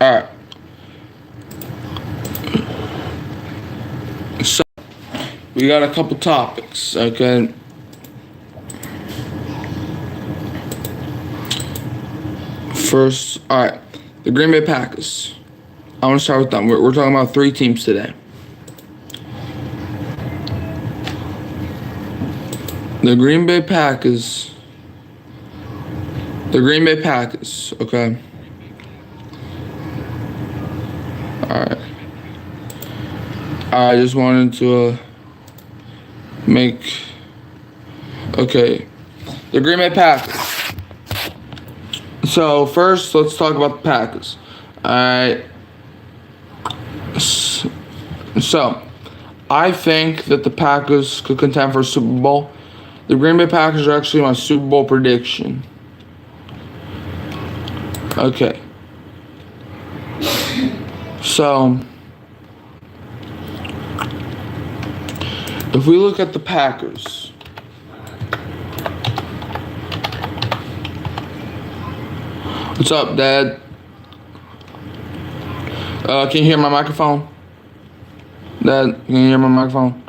Alright. So, we got a couple topics, okay? First, alright. The Green Bay Packers. I want to start with them. We're talking about 3 teams today. The Green Bay Packers. Okay? Alright. I just wanted to make... Okay. The Green Bay Packers. So, first, let's talk about the Packers. Alright. So, I think that the Packers could contend for a Super Bowl. The Green Bay Packers are actually my Super Bowl prediction. Okay. So, if we look at the Packers, what's up, Dad? Can you hear my microphone? Dad, can you hear my microphone?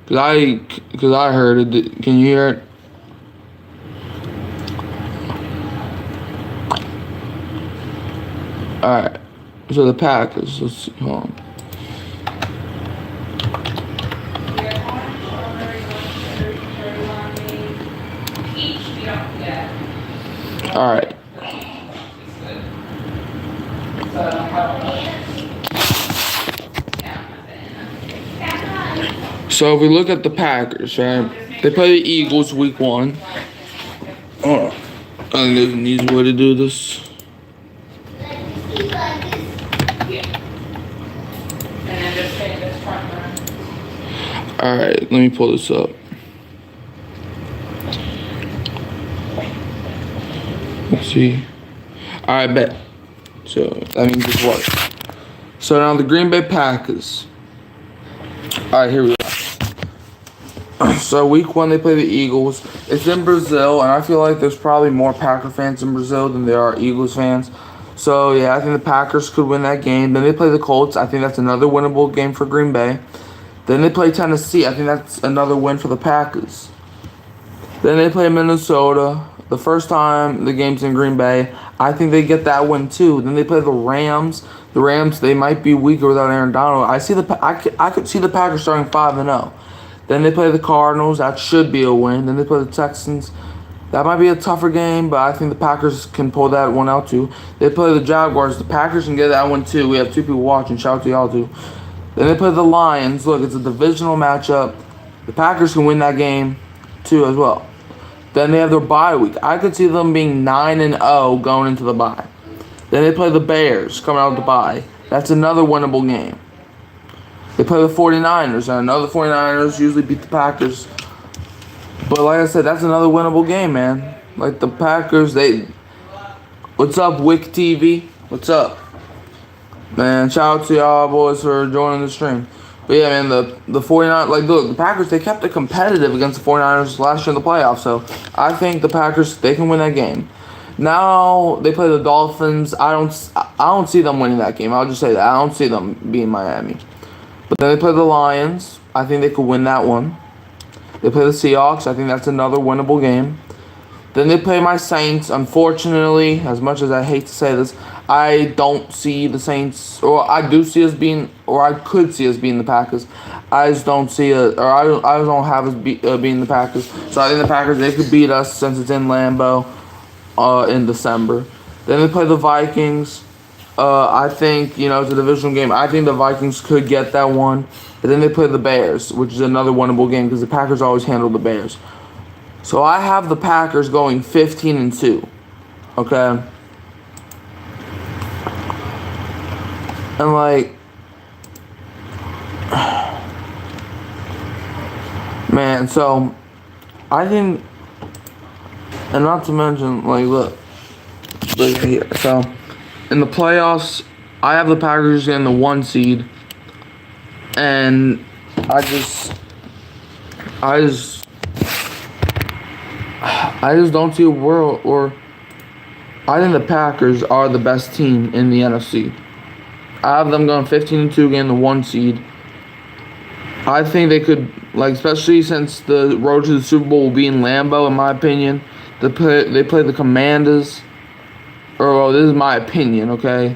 Cause I heard it. Can you hear it? Alright. So the Packers, let's see, hold on. Alright. So if we look at the Packers, right? They play the Eagles week 1. Oh, I think there's an easy way to do this. Alright, let me pull this up. Let's see. Alright, bet. So that means it's what? So now the Green Bay Packers. Alright, here we go. So week 1 they play the Eagles. It's in Brazil, and I feel like there's probably more Packer fans in Brazil than there are Eagles fans. So yeah, I think the Packers could win that game. Then they play the Colts. I think that's another winnable game for Green Bay. Then they play Tennessee. I think that's another win for the Packers. Then they play Minnesota. The first time the game's in Green Bay, I think they get that win too. Then they play the Rams. The Rams, they might be weaker without Aaron Donald. I could see the Packers starting 5-0. Then they play the Cardinals. That should be a win. Then they play the Texans. That might be a tougher game, but I think the Packers can pull that one out too. They play the Jaguars. The Packers can get that one too. We have 2 people watching. Shout out to y'all too. Then they play the Lions. Look, it's a divisional matchup. The Packers can win that game too as well. Then they have their bye week. I could see them being 9-0 going into the bye. Then they play the Bears coming out of the bye. That's another winnable game. They play the 49ers. And I know the 49ers usually beat the Packers. But like I said, that's another winnable game, man. Like the Packers, What's up, Wick TV? What's up? Man, shout out to y'all boys for joining the stream. But yeah, man, the 49ers, like, look, the Packers, they kept it competitive against the 49ers last year in the playoffs. So I think the Packers, they can win that game. Now they play the Dolphins. I don't see them winning that game. I'll just say that. I don't see them being Miami. But then they play the Lions. I think they could win that one. They play the Seahawks. I think that's another winnable game. Then they play my Saints. Unfortunately, as much as I hate to say this, I don't see the Saints, or I do see us being, or I could see us being the Packers. I just don't see it, or I don't have us being the Packers. So I think the Packers, they could beat us since it's in Lambeau in December. Then they play the Vikings. I think, it's a divisional game. I think the Vikings could get that one. And then they play the Bears, which is another winnable game because the Packers always handle the Bears. So I have the Packers going 15-2. Okay? And like, man, so I think, and not to mention, like, look here. So in the playoffs, I have the Packers in the 1 seed, and I just don't see a world, or I think the Packers are the best team in the NFC. I have them going 15-2, getting the 1 seed. I think they could, like, especially since the road to the Super Bowl will be in Lambeau, in my opinion. They play the Commanders. Or, well, this is my opinion, okay?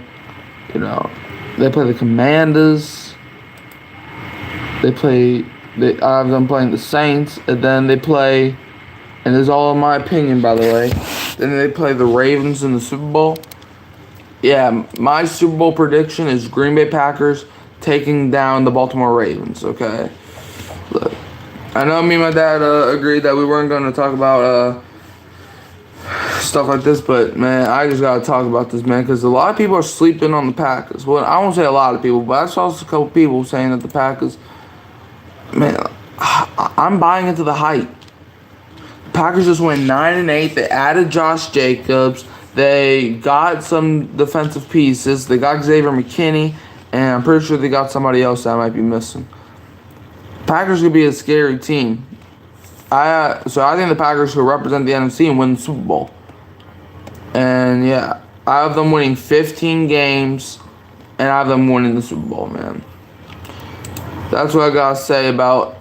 You know, they play the Commanders. I have them playing the Saints. And then they play, and this is all in my opinion, by the way. Then they play the Ravens in the Super Bowl. Yeah, my Super Bowl prediction is Green Bay Packers taking down the Baltimore Ravens, okay? Look, I know me and my dad agreed that we weren't going to talk about stuff like this, but, man, I just got to talk about this, man, because a lot of people are sleeping on the Packers. Well, I won't say a lot of people, but I saw a couple people saying that the Packers, man, I'm buying into the hype. The Packers just went 9-8. They added Josh Jacobs. They got some defensive pieces. They got Xavier McKinney, and I'm pretty sure they got somebody else that I might be missing. Packers could be a scary team. So I think the Packers could represent the NFC and win the Super Bowl. And yeah, I have them winning 15 games, and I have them winning the Super Bowl, man. That's what I gotta say about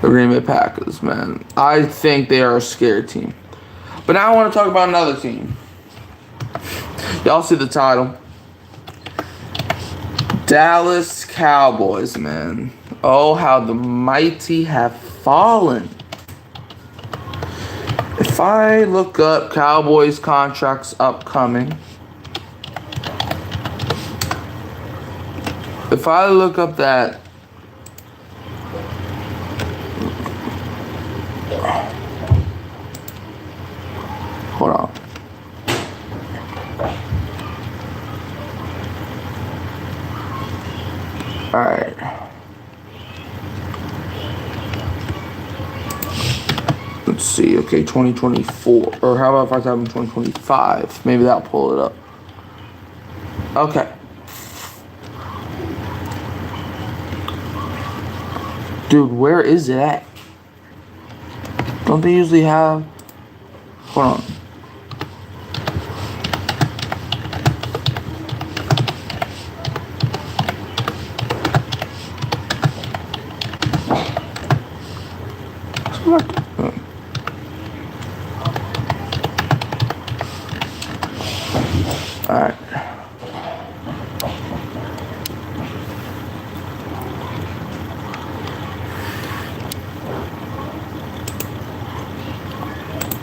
the Green Bay Packers, man. I think they are a scary team. But now I want to talk about another team. Y'all see the title. Dallas Cowboys, man. Oh, how the mighty have fallen. If I look up Cowboys contracts upcoming. If I look up that. Hold on. Alright. Let's see. Okay, 2024. Or how about if I type in 2025? Maybe that'll pull it up. Okay. Dude, where is it at? Don't they usually have... Hold on. Alright.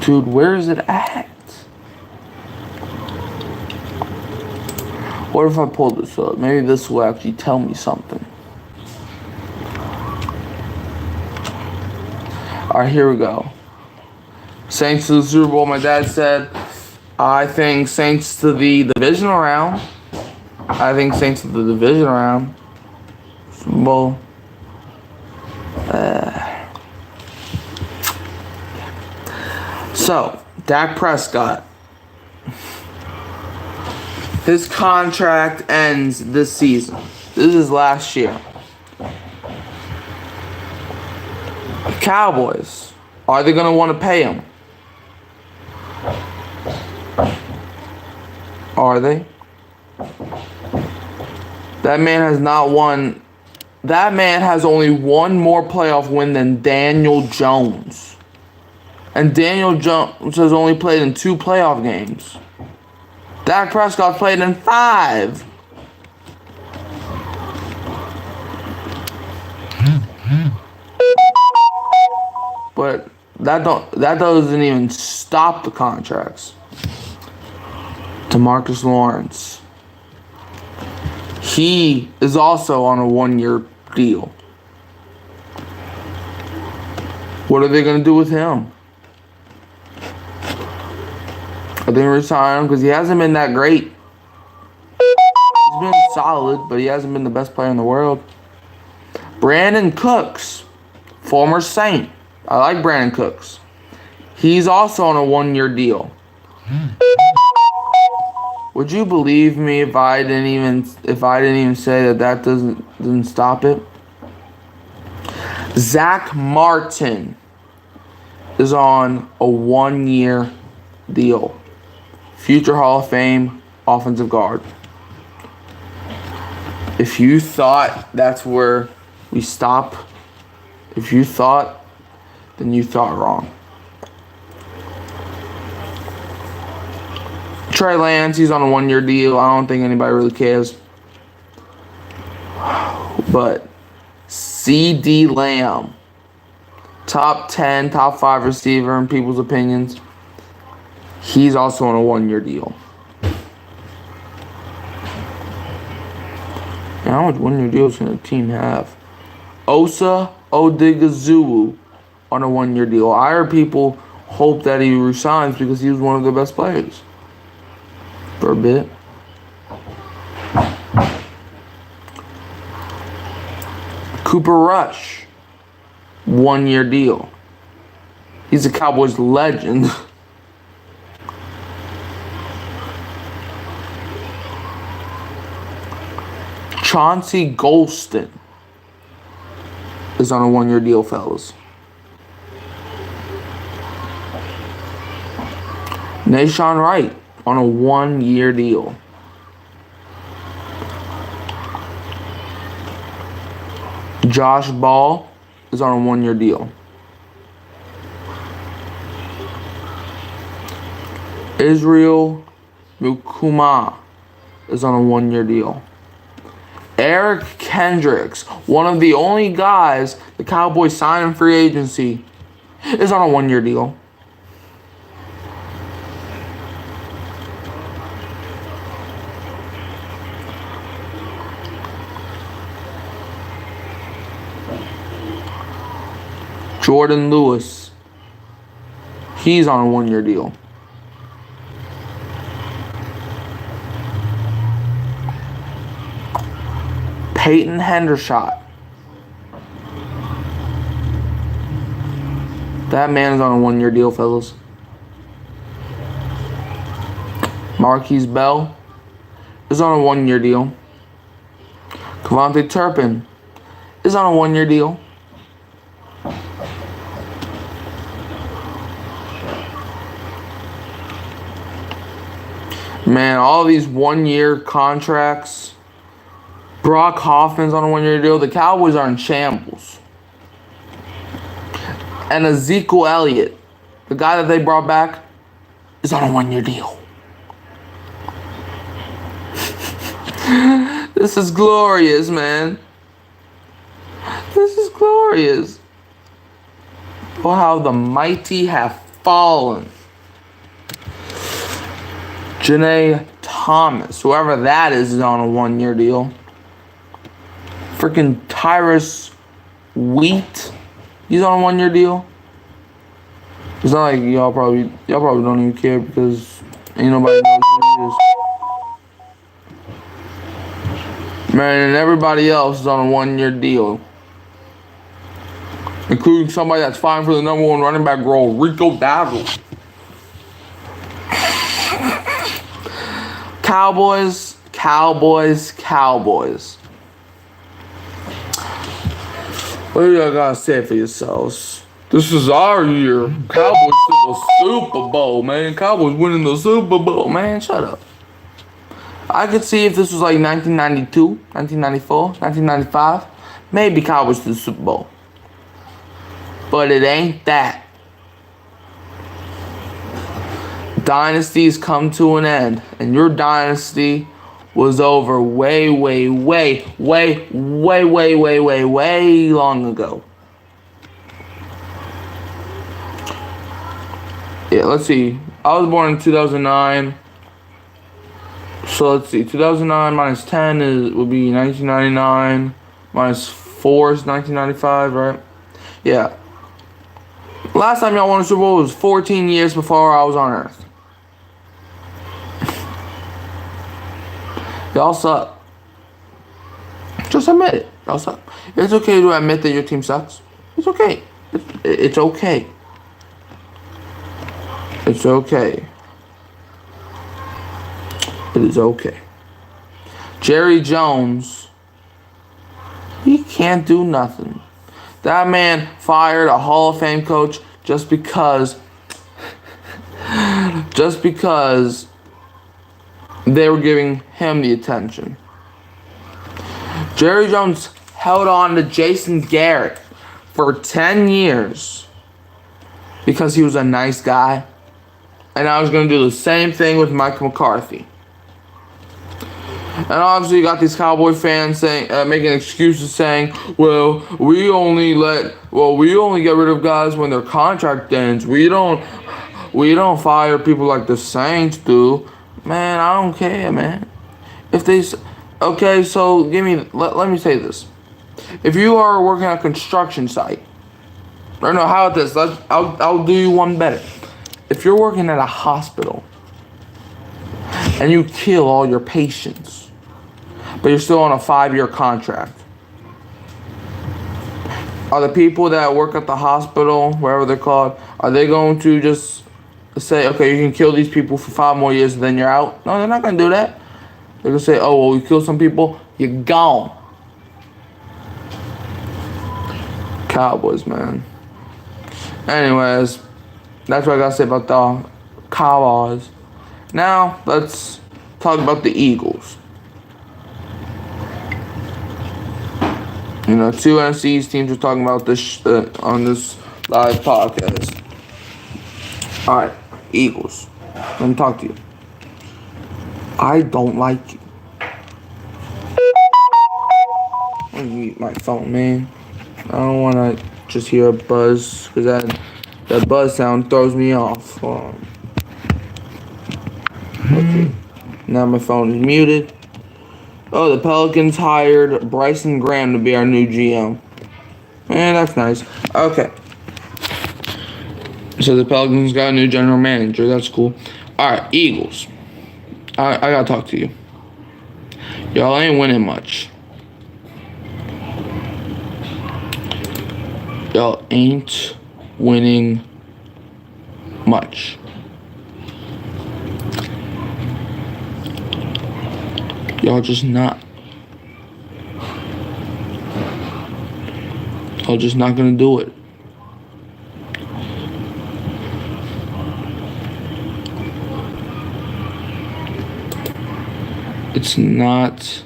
Dude, where is it at? What if I pull this up? Maybe this will actually tell me something. Alright, here we go. Saints to the Super Bowl. My dad said, I think Saints to the divisional round. I think Saints to the divisional round. Super Bowl. So, Dak Prescott. His contract ends this season. This is last year. The Cowboys. Are they going to want to pay him? Are they? That man has not won. That man has only one more playoff win than Daniel Jones. And Daniel Jones has only played in 2 playoff games. Dak Prescott played in 5. But that doesn't even stop the contracts. DeMarcus Lawrence. He is also on a 1-year deal. What are they going to do with him? Are they going to resign him? Because he hasn't been that great. He's been solid, but he hasn't been the best player in the world. Brandon Cooks, former Saint. I like Brandon Cooks. He's also on a 1-year deal. Would you believe me if I didn't even say that doesn't stop it? Zach Martin is on a 1-year deal. Future Hall of Fame offensive guard. If you thought that's where we stop, if you thought, then you thought wrong. Trey Lance, he's on a 1-year deal. I don't think anybody really cares. But CD Lamb, top 10, top 5 receiver in people's opinions. He's also on a 1-year deal. Now, how much 1-year deals can a team have? Osa Odigizuru on a 1-year deal. I heard people hope that he resigns because he was one of the best players for a bit. Cooper Rush, 1-year deal. He's a Cowboys legend. Chauncey Golston is on a 1-year deal, fellas. Nashawn Wright on a 1-year deal. Josh Ball is on a 1-year deal. Israel Mukuma is on a 1-year deal. Eric Kendricks, one of the only guys the Cowboys signed in free agency, is on a 1-year deal. Jordan Lewis, he's on a 1-year deal. Peyton Hendershot, that man is on a 1-year deal, fellas. Marquise Bell is on a 1-year deal. Kevontae Turpin is on a 1-year deal. Man, all these 1-year contracts. Brock Hoffman's on a 1-year deal. The Cowboys are in shambles. And Ezekiel Elliott, the guy that they brought back, is on a 1-year deal. This is glorious, man. This is glorious. Oh, how the mighty have fallen. Janae Thomas, whoever that is on a 1-year deal. Freaking Tyrus Wheat, he's on a 1-year deal. It's not like y'all probably don't even care because ain't nobody knows who he is. Man, and everybody else is on a 1-year deal, including somebody that's fighting for the #1 running back role, Rico Dowdle. Cowboys. What do y'all gotta say for yourselves? This is our year. Cowboys to the Super Bowl, man. Cowboys winning the Super Bowl, man. Shut up. I could see if this was like 1992, 1994, 1995. Maybe Cowboys to the Super Bowl. But it ain't that. Dynasties come to an end. And your dynasty was over way long ago. Yeah, let's see. I was born in 2009. So let's see. 2009 minus 10 would be 1999. Minus 4 is 1995, right? Yeah. Last time y'all won a Super Bowl was 14 years before I was on Earth. Y'all suck. Just admit it. Y'all suck. It's okay to admit that your team sucks. It's okay. It's okay. It's okay. It is okay. Jerry Jones, he can't do nothing. That man fired a Hall of Fame coach just because they were giving him the attention. Jerry Jones held on to Jason Garrett for 10 years because he was a nice guy. And I was going to do the same thing with Mike McCarthy. And obviously you got these Cowboy fans saying, making excuses saying, well, we only get rid of guys when their contract ends. We don't fire people like the Saints do. Man, I don't care, man. Okay, so let me say this. If you are working on a construction site, or no, how about this? I'll do you one better. If you're working at a hospital and you kill all your patients, but you're still on a 5-year contract, are the people that work at the hospital, wherever they're called, are they going to just say, okay, you can kill these people for 5 more years and then you're out? No, they're not going to do that. They're going to say, oh, well, you killed some people, you're gone. Cowboys, man. Anyways, that's what I got to say about the Cowboys. Now, let's talk about the Eagles. You know, 2 NFC teams are talking about this on this live podcast. All right, Eagles. Let me talk to you. I don't like you. Let me mute my phone, man. I don't want to just hear a buzz, because that buzz sound throws me off. Okay. Now my phone is muted. Oh, the Pelicans hired Bryson Graham to be our new GM. Man, that's nice. Okay. So the Pelicans got a new general manager. That's cool. All right, Eagles. I gotta talk to you. Y'all ain't winning much. Y'all ain't winning much. Y'all just not. Y'all just not gonna do it. It's not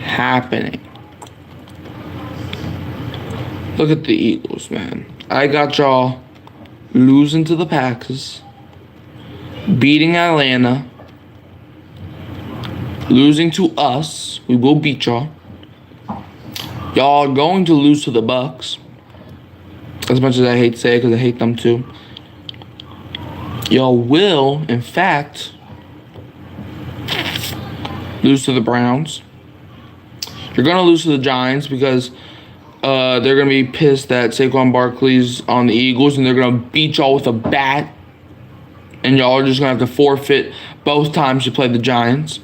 happening. Look at the Eagles, man. I got y'all losing to the Packers, beating Atlanta, losing to us. We will beat y'all. Y'all are going to lose to the Bucks. As much as I hate to say it, because I hate them too. Y'all will, in fact, lose to the Browns. You're going to lose to the Giants because they're going to be pissed that Saquon Barkley's on the Eagles, and they're going to beat y'all with a bat. And y'all are just going to have to forfeit both times you play the Giants.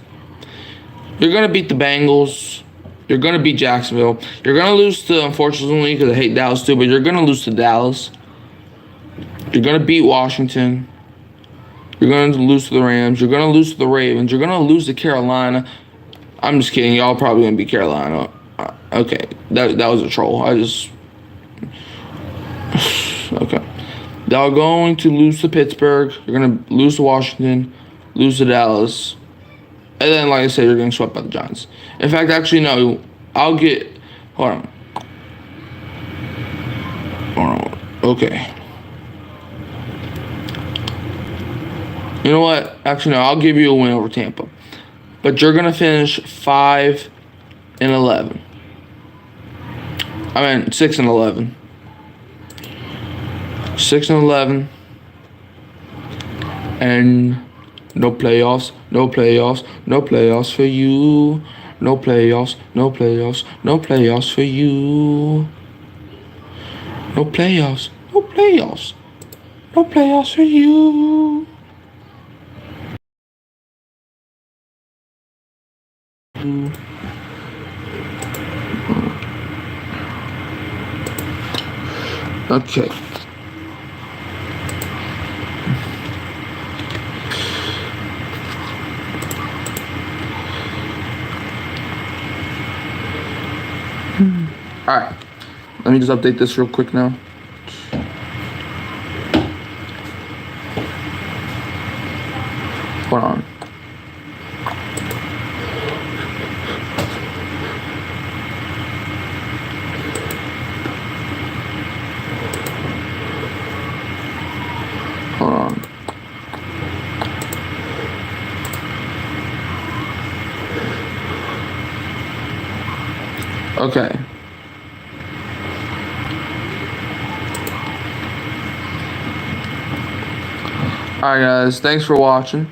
You're going to beat the Bengals. You're going to beat Jacksonville. You're going to lose to, unfortunately, because I hate Dallas too, but you're going to lose to Dallas. You're going to beat Washington. You're going to lose to the Rams. You're going to lose to the Ravens. You're going to lose to Carolina. I'm just kidding. Y'all probably going to beat Carolina. Okay. That was a troll. Okay. Y'all going to lose to Pittsburgh. You're going to lose to Washington. Lose to Dallas. And then, like I said, you're getting swept by the Giants. In fact, actually, no. Hold on. Okay. You know what? Actually, no. I'll give you a win over Tampa. But you're going to finish 5-11. 6-11. 6-11. And no playoffs, no playoffs, no playoffs for you. No playoffs, no playoffs, no playoffs for you. No playoffs, no playoffs, no playoffs for you. Okay. Alright, let me just update this real quick now. Hold on. Okay. Alright guys, thanks for watching.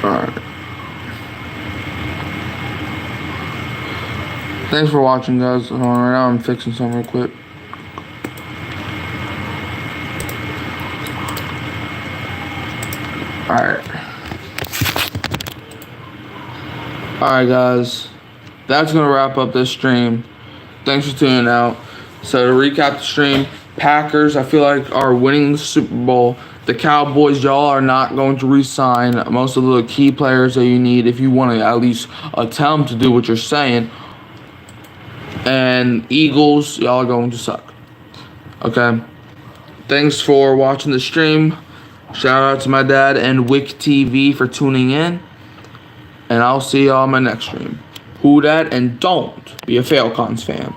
Alright. Thanks for watching guys. Hold on, right now I'm fixing something real quick. Alright guys. That's gonna wrap up this stream. Thanks for tuning out. So to recap the stream, Packers I feel like are winning the Super Bowl. The Cowboys, y'all are not going to re-sign most of the key players that you need if you want to at least attempt to do what you're saying. And Eagles, y'all are going to suck. Okay. Thanks for watching the stream. Shout out to my dad and Wick TV for tuning in. And I'll see y'all in my next stream. Who dat, and don't be a Falcons fan.